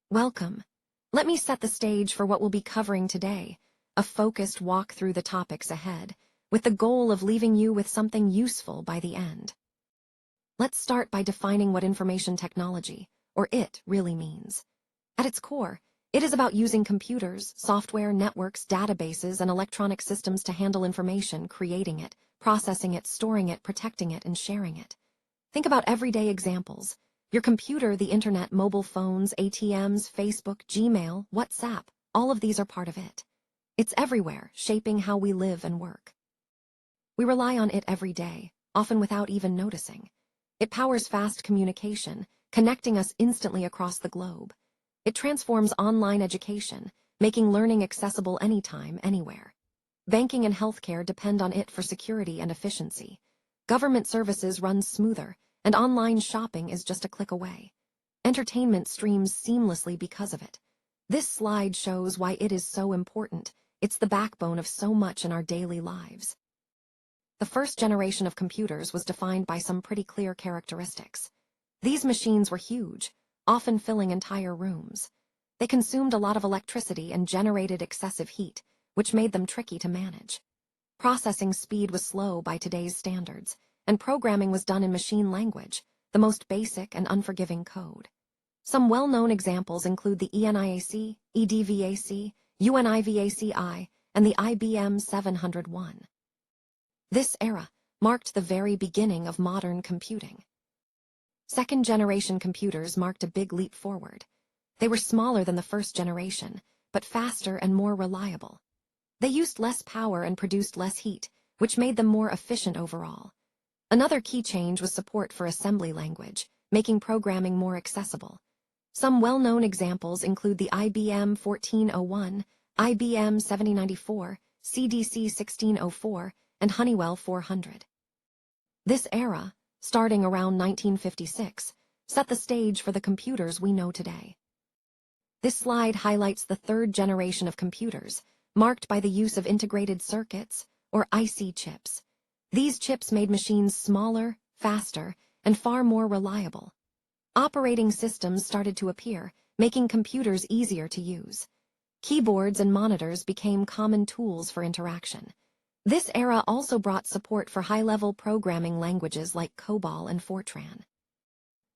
Welcome. Let me set the stage for what we'll be covering today, a focused walk through the topics ahead, with the goal of leaving you with something useful by the end. Let's start by defining what information technology, or IT, really means. At its core, it is about using computers, software, networks, databases, and electronic systems to handle information, creating it, processing it, storing it, protecting it, and sharing it. Think about everyday examples. Your computer, the internet, mobile phones, ATMs, Facebook, Gmail, WhatsApp, all of these are part of it. It's everywhere, shaping how we live and work. We rely on it every day, often without even noticing. It powers fast communication, connecting us instantly across the globe. It transforms online education, making learning accessible anytime, anywhere. Banking and healthcare depend on it for security and efficiency. Government services run smoother, and online shopping is just a click away. Entertainment streams seamlessly because of it. This slide shows why it is so important. It's the backbone of so much in our daily lives. The first generation of computers was defined by some pretty clear characteristics. These machines were huge, often filling entire rooms. They consumed a lot of electricity and generated excessive heat, which made them tricky to manage. Processing speed was slow by today's standards, and programming was done in machine language, the most basic and unforgiving code. Some well-known examples include the ENIAC, EDVAC, UNIVACI, and the IBM 701. This era marked the very beginning of modern computing. Second-generation computers marked a big leap forward. They were smaller than the first generation, but faster and more reliable. They used less power and produced less heat, which made them more efficient overall. Another key change was support for assembly language, making programming more accessible. Some well-known examples include the IBM 1401, IBM 7094, CDC 1604, and Honeywell 400. This era, starting around 1956, set the stage for the computers we know today. This slide highlights the third generation of computers, marked by the use of integrated circuits, or IC chips. These chips made machines smaller, faster, and far more reliable. Operating systems started to appear, making computers easier to use. Keyboards and monitors became common tools for interaction. This era also brought support for high-level programming languages like COBOL and Fortran.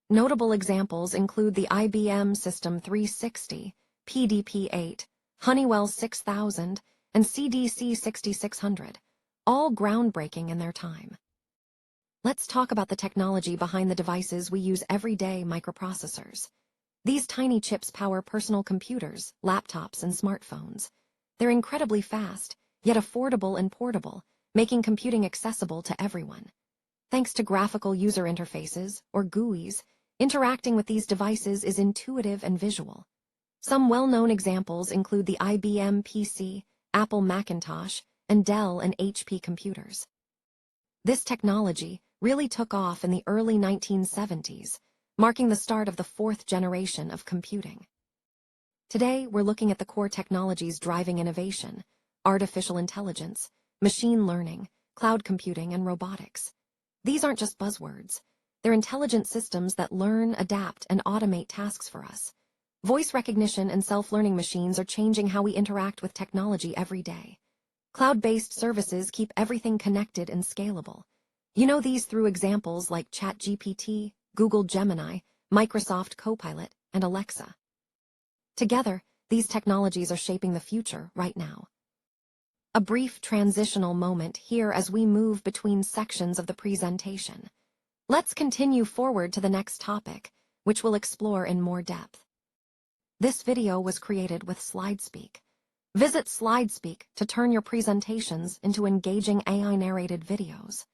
Notable examples include the IBM System 360, PDP-8, Honeywell 6000, and CDC 6600. All groundbreaking in their time. Let's talk about the technology behind the devices we use every day, microprocessors. These tiny chips power personal computers, laptops, and smartphones. They're incredibly fast, yet affordable and portable, making computing accessible to everyone. Thanks to graphical user interfaces, or GUIs, interacting with these devices is intuitive and visual. Some well-known examples include the IBM PC, Apple Macintosh, and Dell and HP computers. This technology really took off in the early 1970s, marking the start of the fourth generation of computing. Today, we're looking at the core technologies driving innovation: artificial intelligence, machine learning, cloud computing, and robotics. These aren't just buzzwords. They're intelligent systems that learn, adapt, and automate tasks for us. Voice recognition and self-learning machines are changing how we interact with technology every day. Cloud-based services keep everything connected and scalable. You know these through examples like ChatGPT, Google Gemini, Microsoft Copilot, and Alexa. Together, these technologies are shaping the future right now. A brief transitional moment here as we move between sections of the presentation. Let's continue forward to the next topic, which we'll explore in more depth. This video was created with SlideSpeak. Visit SlideSpeak to turn your presentations into engaging AI-narrated videos.